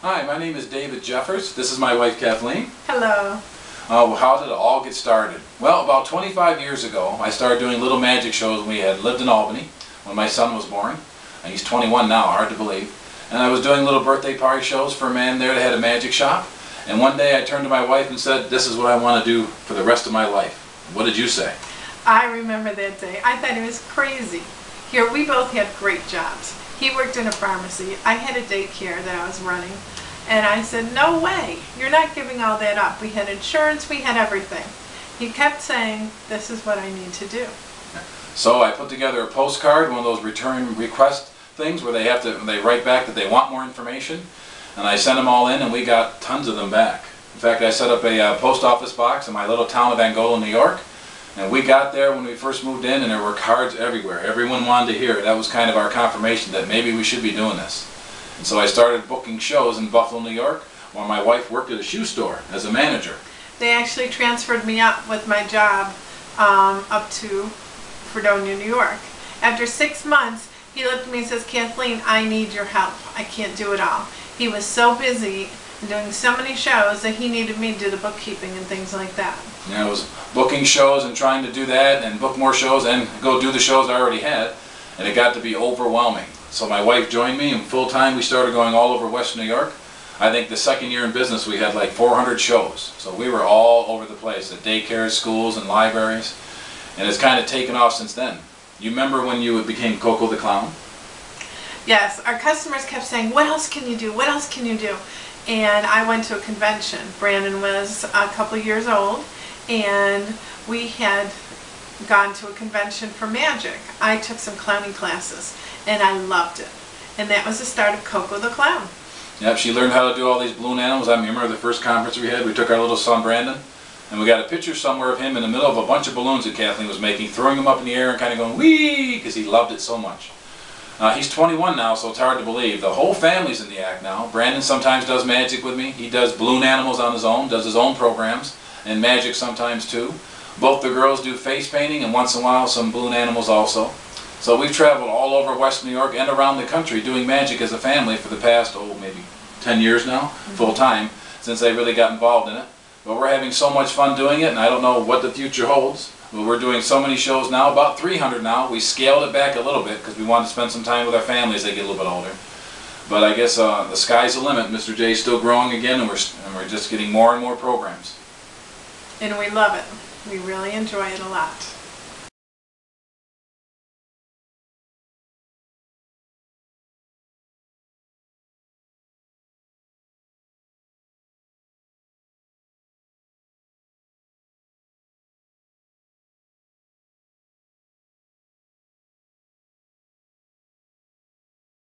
Hi, my name is David Jeffers. This is my wife Kathleen. Hello. How did it all get started? Well, about 25 years ago, I started doing little magic shows when we had lived in Albany when my son was born. And he's 21 now, hard to believe. And I was doing little birthday party shows for a man there that had a magic shop. And one day I turned to my wife and said, this is what I want to do for the rest of my life. What did you say? I remember that day. I thought he was crazy. Here, we both had great jobs. He worked in a pharmacy. I had a daycare that I was running. And I said, no way, you're not giving all that up. We had insurance, we had everything. He kept saying, this is what I need to do. So I put together a postcard, one of those return request things where they write back that they want more information. And I sent them all in and we got tons of them back. In fact, I set up a post office box in my little town of Angola, New York. And we got there when we first moved in and there were cards everywhere. Everyone wanted to hear it. That was kind of our confirmation that maybe we should be doing this. And so I started booking shows in Buffalo, New York, while my wife worked at a shoe store as a manager. They actually transferred me up with my job up to Fredonia, New York. After 6 months, he looked at me and says, Kathleen, I need your help. I can't do it all. He was so busy and doing so many shows that he needed me to do the bookkeeping and things like that. Yeah, I was booking shows and trying to do that and book more shows and go do the shows I already had. And it got to be overwhelming. So my wife joined me, and full time we started going all over Western New York. I think the second year in business we had like 400 shows. So we were all over the place, at daycares, schools, and libraries. And it's kind of taken off since then. You remember when you became Coco the Clown? Yes, our customers kept saying, what else can you do? What else can you do? And I went to a convention. Brandon was a couple years old, and we had gone to a convention for magic. I took some clowning classes and I loved it. And that was the start of Coco the Clown. Yep, she learned how to do all these balloon animals. I remember the first conference we had, we took our little son Brandon and we got a picture somewhere of him in the middle of a bunch of balloons that Kathleen was making, throwing them up in the air and kind of going wee because he loved it so much. He's 21 now, so it's hard to believe. The whole family's in the act now. Brandon sometimes does magic with me. He does balloon animals on his own, does his own programs, and magic sometimes too. Both the girls do face painting and once in a while some balloon animals also. So we've traveled all over West New York and around the country doing magic as a family for the past, maybe 10 years now, full time, since I really got involved in it. But we're having so much fun doing it, and I don't know what the future holds. But we're doing so many shows now, about 300 now. We scaled it back a little bit because we wanted to spend some time with our families as they get a little bit older. But I guess the sky's the limit. Mr. J's still growing again, and we're just getting more and more programs. And we love it. We really enjoy it a lot.